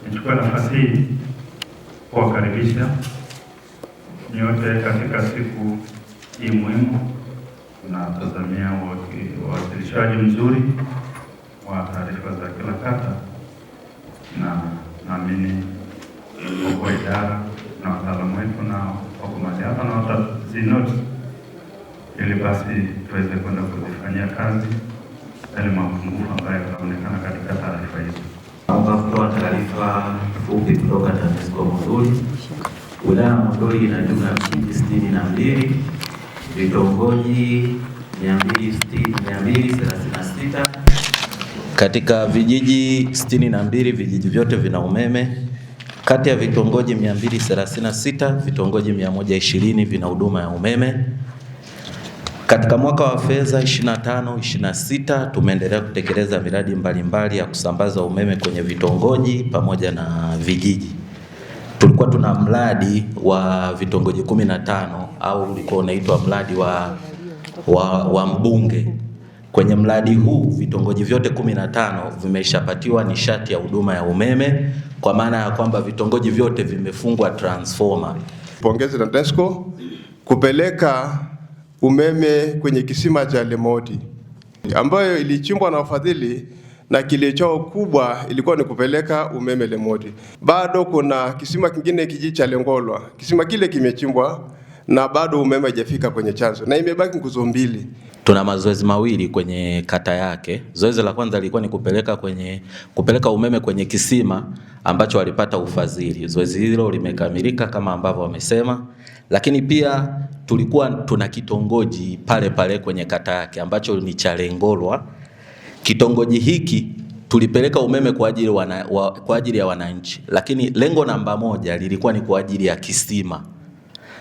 Nichukue nafasi hii kuwakaribisha nyote katika siku hii muhimu. Tunatazamia uwasilishaji mzuri wa taarifa za kila kata, na naamini kwa idara na wataalamu wetu na wako mahali hapa na watazinoti, ili basi tuweze kwenda kuzifanyia kazi yale mapungufu ambayo yanaonekana katika taarifa hizo. Naomba kutoa taarifa fupi kutoka TANESCO Monduli. Wilaya ya Monduli ina jumla ya vijiji 62, vitongoji 236. Katika vijiji 62, vijiji vyote vina umeme. Kati ya vitongoji 236, vitongoji 120 vina huduma ya umeme. Katika mwaka wa fedha 25-26 tumeendelea kutekeleza miradi mbalimbali ya kusambaza umeme kwenye vitongoji pamoja na vijiji. Tulikuwa tuna mradi wa vitongoji 15 au ulikuwa unaitwa mradi wa mbunge. Kwenye mradi huu vitongoji vyote 15 vimeshapatiwa nishati ya huduma ya umeme, kwa maana ya kwamba vitongoji vyote vimefungwa transformer. Pongezi na TANESCO kupeleka umeme kwenye kisima cha Lemoti ambayo ilichimbwa na wafadhili, na kilio chao kubwa ilikuwa ni kupeleka umeme Lemoti. Bado kuna kisima kingine kijiji cha Lengolwa, kisima kile kimechimbwa na bado umeme haijafika kwenye chanzo na imebaki nguzo mbili. Tuna mazoezi mawili kwenye kata yake. Zoezi la kwanza lilikuwa ni kupeleka umeme kwenye kisima ambacho walipata ufadhili. Zoezi hilo limekamilika kama ambavyo wamesema, lakini pia tulikuwa tuna kitongoji pale pale kwenye kata yake ambacho ni cha Lengolwa. Kitongoji hiki tulipeleka umeme kwa ajili ya wananchi, lakini lengo namba moja lilikuwa ni kwa ajili ya kisima.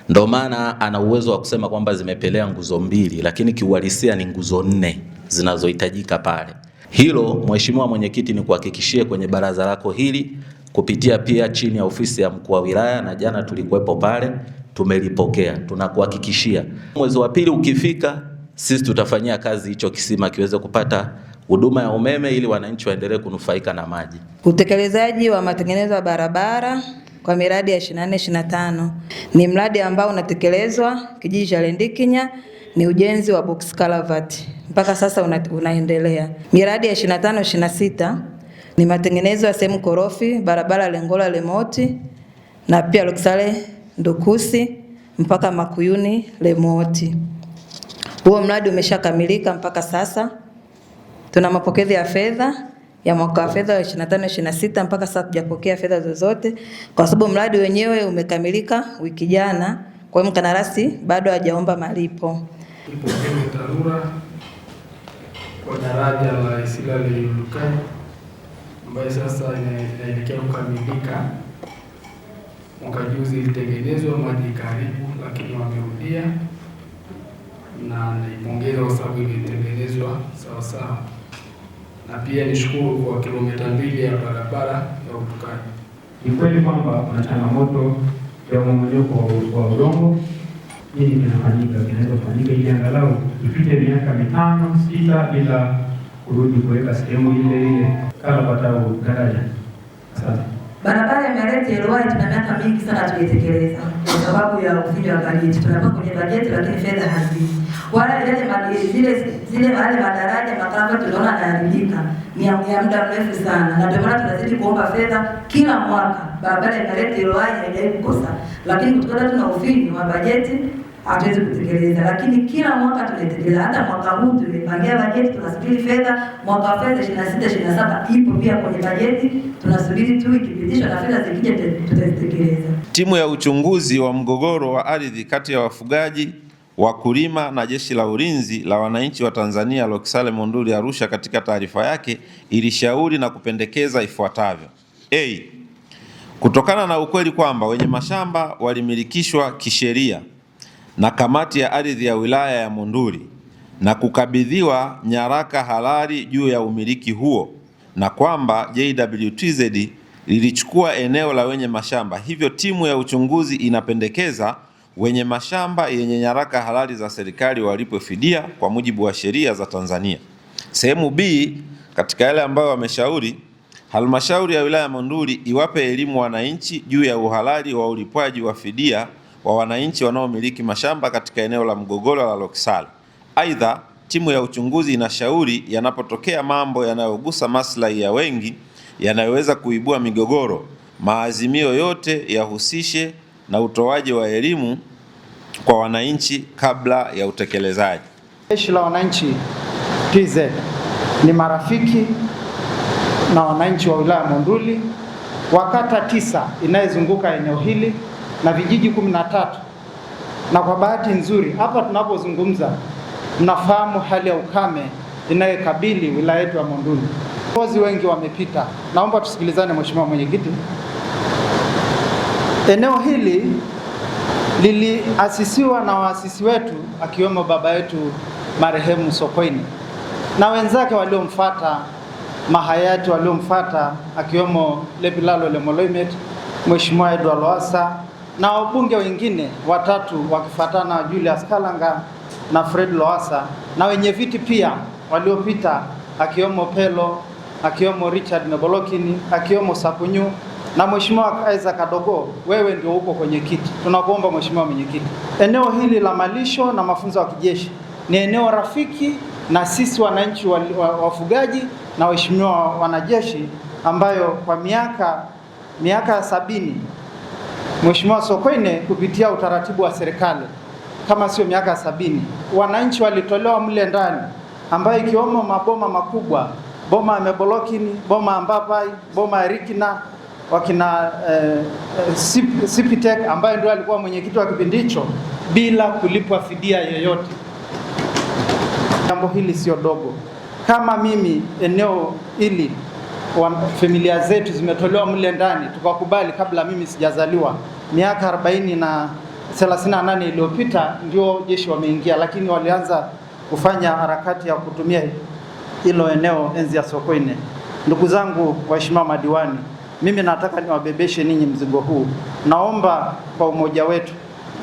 Ndio maana ana uwezo wa kusema kwamba zimepelea nguzo mbili, lakini kiuhalisia ni nguzo 4 zinazohitajika pale. Hilo Mheshimiwa Mwenyekiti, ni kuhakikishie kwenye baraza lako hili kupitia pia chini ya ofisi ya mkuu wa wilaya, na jana tulikuwepo pale tumelipokea. Tunakuhakikishia mwezi wa pili ukifika, sisi tutafanyia kazi hicho kisima kiweze kupata huduma ya umeme ili wananchi waendelee kunufaika na maji. Utekelezaji wa matengenezo ya barabara kwa miradi ya 24-25 ni mradi ambao unatekelezwa kijiji cha Lendikinya, ni ujenzi wa box culvert mpaka sasa unaendelea. Miradi ya 25-26 ni matengenezo ya sehemu korofi barabara Lengolwa Lemoti na pia Luksale Ndukusi mpaka Makuyuni Lemoti. Huo mradi umeshakamilika mpaka sasa. Tuna mapokezi ya fedha ya mwaka wa fedha 25-26 mpaka sasa tujapokea fedha zozote kwa sababu mradi wenyewe umekamilika wiki jana. Kwa hiyo mkandarasi bado hajaomba malipo. Ipo TARURA kwa daraja la Isilale Lukani ambayo sasa inaelekea kukamilika. Mwaka juzi ilitengenezwa, maji karibu, lakini wamerudia, na naipongeza kwa sababu ilitengenezwa sawa sawa. Na pia nishukuru kwa kilomita 2 ya barabara ya Lukani. Ni kweli kwamba kuna changamoto ya mmomonyoko wa udongo. Hili kinaweza kufanyika ili angalau ipite miaka 5-6 bila kurudi kuweka sehemu ile kama patao daraja. Asante. Barabara ya Mereti Elwai tuna miaka mingi sana tuitekeleza kwa sababu ya ufinyu wa bajeti. Tunakuwa kwenye bajeti lakini fedha haziji. Wala zile madaraja makava tunaona yanaharibika ni ya muda mrefu sana, na ndio maana tunazidi kuomba fedha kila mwaka. Barabara ya Mereti Elwai haijai kukosa, lakini kutokana tuna ufinyu wa bajeti hatuwezi kutekeleza, lakini kila mwaka tunatekeleza. Hata mwaka huu tumepangia bajeti, tunasubiri fedha. Mwaka wa fedha 26-27 ipo pia kwenye bajeti, tunasubiri tu ikipitishwa na fedha zikija tutazitekeleza. Timu ya uchunguzi wa mgogoro wa ardhi kati ya wafugaji, wakulima na Jeshi la Ulinzi la Wananchi wa Tanzania Luksale Monduli Arusha katika taarifa yake ilishauri na kupendekeza ifuatavyo: A. Kutokana na ukweli kwamba wenye mashamba walimilikishwa kisheria na kamati ya ardhi ya wilaya ya Monduli na kukabidhiwa nyaraka halali juu ya umiliki huo, na kwamba JWTZ lilichukua eneo la wenye mashamba, hivyo timu ya uchunguzi inapendekeza wenye mashamba yenye nyaraka halali za serikali walipwe fidia kwa mujibu wa sheria za Tanzania. Sehemu B katika yale ambayo wameshauri, Halmashauri ya wilaya Monduli iwape elimu wananchi juu ya uhalali wa ulipwaji wa fidia wa wananchi wanaomiliki mashamba katika eneo la mgogoro la Lokisale. Aidha, timu ya uchunguzi inashauri yanapotokea mambo yanayogusa maslahi ya wengi yanayoweza kuibua migogoro, maazimio yote yahusishe na utoaji wa elimu kwa wananchi kabla ya utekelezaji. Jeshi la Wananchi TZ ni marafiki na wananchi wa wilaya Monduli wa kata 9 inayozunguka eneo hili na vijiji 13, na kwa bahati nzuri hapa tunapozungumza mnafahamu hali ya ukame inayokabili wilaya yetu ya Monduli. Viongozi wengi wamepita, naomba tusikilizane. Mheshimiwa Mwenyekiti, eneo hili liliasisiwa na waasisi wetu akiwemo baba yetu marehemu Sokoine na wenzake waliomfuata, mahayati waliomfuata akiwemo Lepilalo Lemoloimet, Mheshimiwa Edward Lowassa na wabunge wengine watatu wakifuatana, Julius Kalanga na Fred Lowassa, na wenye viti pia waliopita akiwemo Pelo, akiwemo Richard Mebolokini, akiwemo Sakunyu na Mheshimiwa Isaac Kadogo. Wewe ndio uko kwenye kiti. Tunakuomba Mheshimiwa Mwenyekiti, eneo hili la malisho na mafunzo ya kijeshi ni eneo rafiki na sisi wananchi wafugaji na waheshimiwa wanajeshi, ambayo kwa miaka ya 70 Mheshimiwa Sokoine kupitia utaratibu wa serikali, kama sio miaka 70, wananchi walitolewa mle ndani, ambayo ikiwemo maboma makubwa, boma ya Mebolokini, boma ya Mbapai, boma ya Rikina, wakina Sipitek ambaye ndio alikuwa mwenyekiti wa kipindi hicho, bila kulipwa fidia yoyote. Jambo hili sio dogo. Kama mimi eneo hili familia zetu zimetolewa mle ndani, tukakubali kabla mimi sijazaliwa, miaka 40 na 38 iliyopita ndio jeshi wameingia, lakini walianza kufanya harakati ya kutumia hilo eneo enzi ya Sokoine. Ndugu zangu waheshimiwa madiwani, mimi nataka niwabebeshe ninyi mzigo huu. Naomba kwa umoja wetu,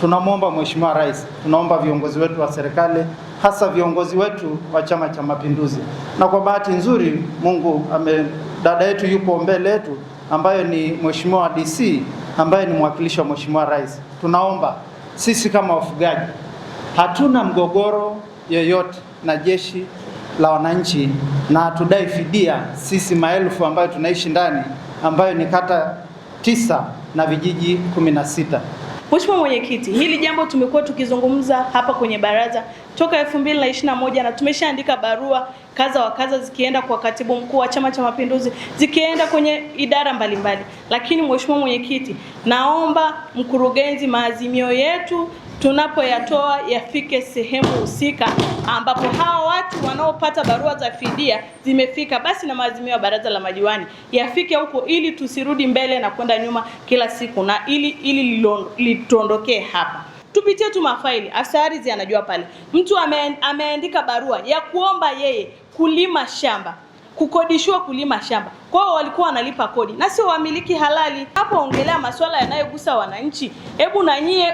tunamwomba Mheshimiwa Rais, tunaomba viongozi wetu wa serikali, hasa viongozi wetu wa Chama cha Mapinduzi, na kwa bahati nzuri Mungu dada yetu yupo mbele yetu ambayo ni Mheshimiwa DC ambaye ni mwakilishi wa Mheshimiwa Rais. Tunaomba sisi kama wafugaji hatuna mgogoro yoyote na jeshi la wananchi, na tudai fidia sisi maelfu ambayo tunaishi ndani, ambayo ni kata 9 na vijiji 16. Mheshimiwa Mwenyekiti, hili jambo tumekuwa tukizungumza hapa kwenye baraza toka 2021 na tumeshaandika barua kaza wa kaza zikienda kwa katibu mkuu wa Chama cha Mapinduzi, zikienda kwenye idara mbalimbali. Lakini Mheshimiwa Mwenyekiti, naomba mkurugenzi, maazimio yetu tunapoyatoa yafike sehemu husika ambapo hawa watu wanaopata barua za fidia zimefika, basi na maazimio ya baraza la madiwani yafike huko, ili tusirudi mbele na kwenda nyuma kila siku, na ili lituondokee hapa. Tupitie tu mafaili, afisa ardhi anajua pale mtu ameandika barua ya kuomba yeye kulima shamba, kukodishwa kulima shamba. Kwa hiyo walikuwa wanalipa kodi na sio wamiliki halali. Hapo ongelea masuala yanayogusa wananchi. Hebu na nyie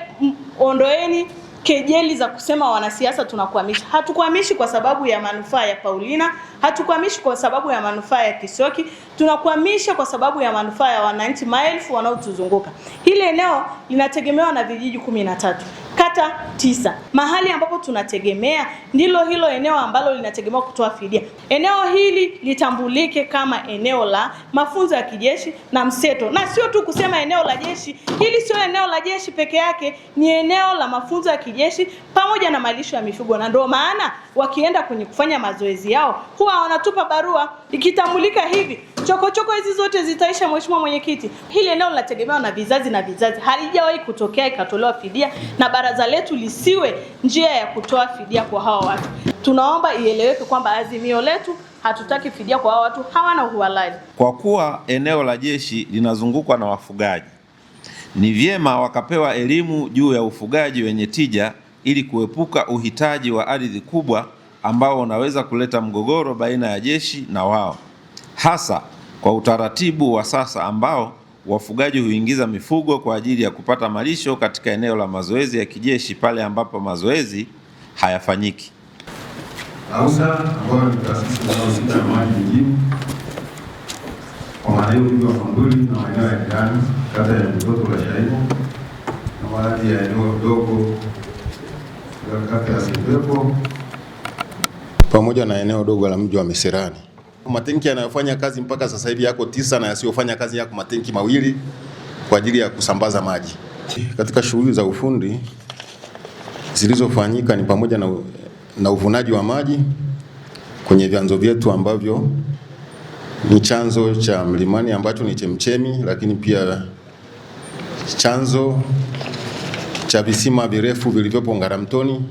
ondoeni kejeli za kusema wanasiasa tunakwamisha. Hatukwamishi kwa sababu ya manufaa ya Paulina, hatukwamishi kwa sababu ya manufaa ya Kisoki, tunakwamisha kwa sababu ya manufaa ya wananchi maelfu wanaotuzunguka. Hili eneo linategemewa na vijiji 13, kata 9. Mahali ambapo tunategemea ndilo hilo eneo ambalo linategemewa kutoa fidia. Eneo hili litambulike kama eneo la mafunzo ya kijeshi na mseto. Na sio tu kusema eneo la jeshi, hili sio eneo la jeshi peke yake, ni eneo la mafunzo ya kijeshi pamoja na malisho ya mifugo. Na ndio maana wakienda kwenye kufanya mazoezi yao huwa wanatupa barua. Ikitambulika hivi, chokochoko hizi zote zitaisha. Mheshimiwa Mwenyekiti, hili eneo linategemewa na vizazi na vizazi, halijawahi kutokea ikatolewa fidia, na baraza letu lisiwe njia ya kutoa fidia kwa hawa watu. Tunaomba ieleweke kwamba azimio letu, hatutaki fidia kwa hawa watu, hawana uhalali. Kwa kuwa eneo la jeshi linazungukwa na wafugaji, ni vyema wakapewa elimu juu ya ufugaji wenye tija ili kuepuka uhitaji wa ardhi kubwa ambao unaweza kuleta mgogoro baina ya jeshi na wao, hasa kwa utaratibu wa sasa ambao wafugaji huingiza mifugo kwa ajili ya kupata malisho katika eneo la mazoezi ya kijeshi pale ambapo mazoezi hayafanyiki. AUSA ambayo ni taasisi inayohusika na maji mjini kwa maana hiyo mji wa Monduli na maeneo ya jirani, kata ya Butoto la Shaibu na baadhi ya eneo dogo la kata ya Sipepo pamoja na eneo dogo la mji wa Meserani. Matenki yanayofanya kazi mpaka sasa hivi yako 9 na yasiyofanya kazi yako matenki 2 kwa ajili ya kusambaza maji. Katika shughuli za ufundi zilizofanyika ni pamoja na uvunaji wa maji kwenye vyanzo vyetu ambavyo ni chanzo cha Mlimani ambacho ni chemchemi, lakini pia chanzo cha visima virefu vilivyopo Ngaramtoni,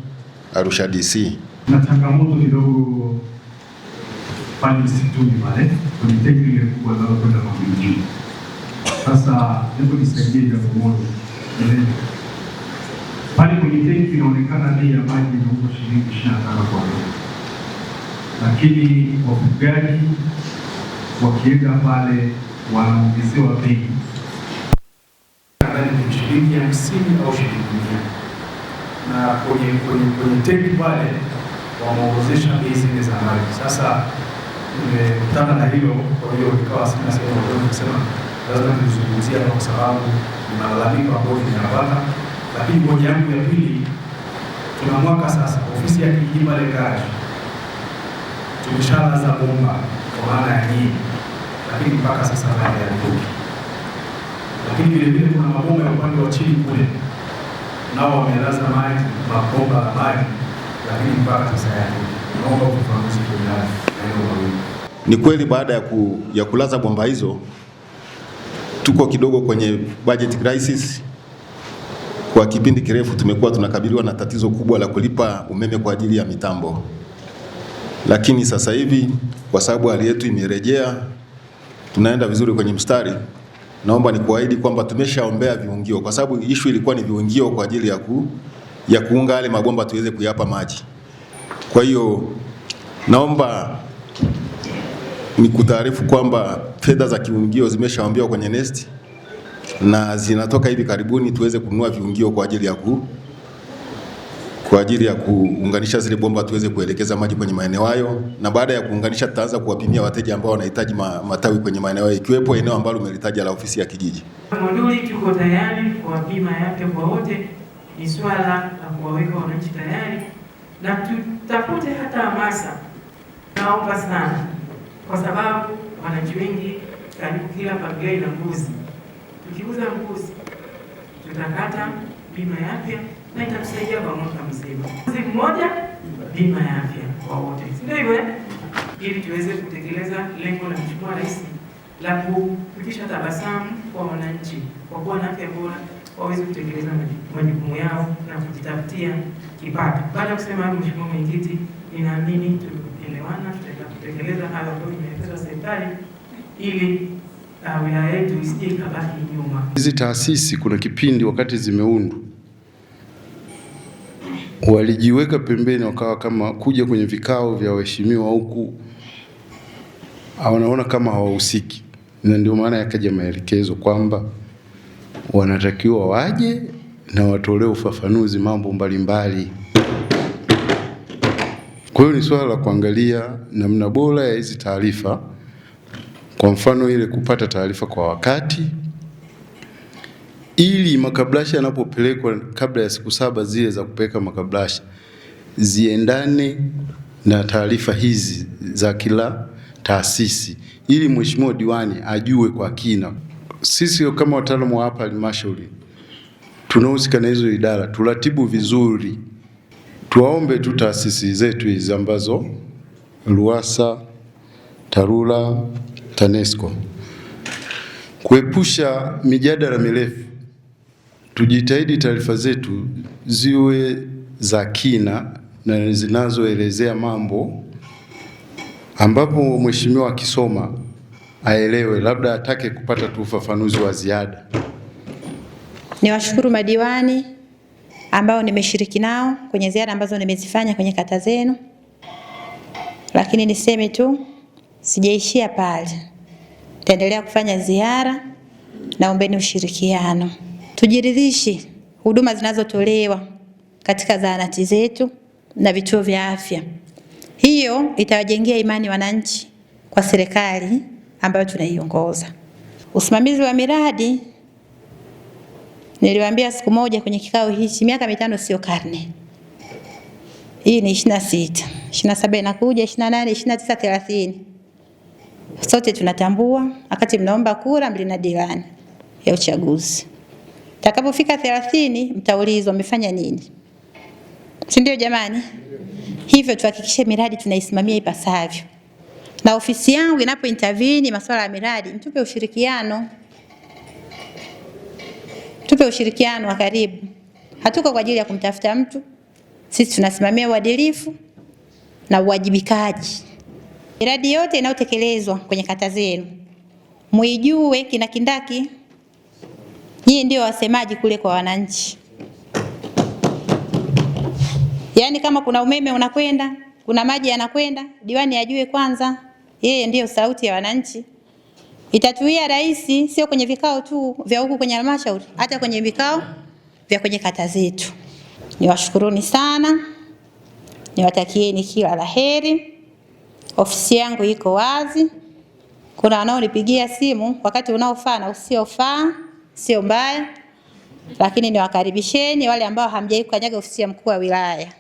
Arusha DC. Na changamoto kidogo pale msituni pale kwenye tenki ile kubwa la kwenda kwa mjini. Sasa hebu nisaidie jambo moja. Pale kwenye tenki inaonekana bei ya maji ni shilingi 25 kwa leo. Lakini wafugaji wakienda pale wanaongezewa bei. Nadhani ni shilingi 50 au shilingi 100. Na kwenye tenki pale wameongezesha bei zile za maji. Sasa nimekutana na hilo, kwa hiyo ikawa sina sehemu ya kusema lazima nizungumzie kwa sababu ni malalamiko ambayo ninapata. Lakini moja yangu ya pili, tuna mwaka sasa ofisi ya kijiji pale Gaji tumeshalaza bomba kwa maana ya nini, lakini mpaka sasa baada ya kuki. Lakini vile vile kuna mabomba ya upande wa chini kule nao wamelaza maji, mabomba la maji, lakini mpaka sasa yake. Naomba ufafanuzi kwa hilo. Ni kweli baada ya kulaza bomba hizo tuko kidogo kwenye budget crisis. Kwa kipindi kirefu tumekuwa tunakabiliwa na tatizo kubwa la kulipa umeme kwa ajili ya mitambo. Lakini sasa hivi kwa sababu hali yetu imerejea, tunaenda vizuri kwenye mstari. Naomba nikuahidi kwamba tumeshaombea viungio, kwa sababu issue ilikuwa ni viungio kwa ajili ya kuunga yale mabomba tuweze kuyapa maji. Kwa hiyo naomba nikutaarifu kwamba fedha za kiungio zimeshaombewa kwenye NeST na zinatoka hivi karibuni tuweze kununua viungio kwa ajili ya kuunganisha zile bomba tuweze kuelekeza maji kwenye maeneo hayo, na baada ya kuunganisha tutaanza kuwapimia wateja ambao wanahitaji matawi kwenye maeneo ikiwepo eneo ambalo umelitaja la ofisi ya kijiji. Monduli tuko tayari kwa bima ya afya kwa wote. Ni swala la kuwaweka wananchi tayari na tutafute hata hamasa. Naomba sana kwa sababu wananchi wengi karibu kila familia ina mbuzi. Tukiuza mbuzi tutakata bima ya afya na itatusaidia kwa mwaka mzima. Mbuzi mmoja, bima ya afya kwa wote. Sio hivyo? Ili tuweze kutekeleza lengo la Mheshimiwa Rais la kufikisha tabasamu kwa wananchi kwa kuwa na afya bora, waweze kutekeleza majukumu yao na kujitafutia kipato. Baada ya kusema hapo, Mheshimiwa Mwenyekiti, ninaamini tuelewana, tutaenda kutekeleza hayo ambayo imeelekezwa serikali ili wilaya yetu isije ikabaki nyuma. Hizi taasisi kuna kipindi wakati zimeundwa walijiweka pembeni, wakawa kama kuja kwenye vikao vya waheshimiwa huku wanaona kama hawahusiki, na ndio maana yakaja maelekezo kwamba wanatakiwa waje na watolee ufafanuzi mambo mbalimbali. Kwa hiyo ni swala la kuangalia namna bora ya hizi taarifa. Kwa mfano ile kupata taarifa kwa wakati, ili makablasha yanapopelekwa kabla ya siku 7 zile za kupeleka makablasha ziendane na taarifa hizi za kila taasisi, ili mheshimiwa diwani ajue kwa kina. Sisi kama wataalamu wa hapa halmashauri tunahusika na hizo idara, turatibu vizuri. Tuwaombe tu taasisi zetu hizi ambazo RUWASA, TARURA, TANESCO kuepusha mijadala mirefu. Tujitahidi taarifa zetu ziwe za kina na zinazoelezea mambo ambapo mheshimiwa akisoma aelewe, labda atake kupata tu ufafanuzi wa ziada. Niwashukuru madiwani ambao nimeshiriki nao kwenye ziara ambazo nimezifanya kwenye kata zenu, lakini niseme tu sijaishia pale. Taendelea kufanya ziara, naombeni ushirikiano. Tujiridhishe huduma zinazotolewa katika zahanati zetu na vituo vya afya. Hiyo itawajengea imani wananchi kwa serikali ambayo tunaiongoza. Usimamizi wa miradi, niliwaambia siku moja kwenye kikao hichi, miaka 5 sio karne. Hii ni 26, 27 inakuja, 28, 29, 30. Sote tunatambua wakati mnaomba kura mlina dirani ya uchaguzi. Takapofika 30 mtaulizwa mmefanya nini? Si ndio jamani? Hivyo tuhakikishe miradi tunaisimamia ipasavyo. Na ofisi yangu inapo intervene masuala ya miradi, mtupe ushirikiano. Tupe ushirikiano wa karibu. Hatuko kwa ajili ya kumtafuta mtu. Sisi tunasimamia uadilifu na uwajibikaji. Miradi yote inayotekelezwa kwenye kata zenu, muijue kinakindaki. Nyinyi ndio wasemaji kule kwa wananchi. Yaani kama kuna umeme unakwenda, kuna maji yanakwenda, diwani ajue kwanza, yeye ndio sauti ya wananchi. Itatuia rahisi, sio kwenye vikao tu vya huku kwenye halmashauri, hata kwenye vikao vya kwenye kata zetu. Niwashukuruni sana. Niwatakieni kila laheri. Ofisi yangu iko wazi. Kuna wanaonipigia simu wakati unaofaa na usiofaa, sio mbaya. Lakini niwakaribisheni wale ambao hamjawahi kukanyaga ofisi ya mkuu wa wilaya.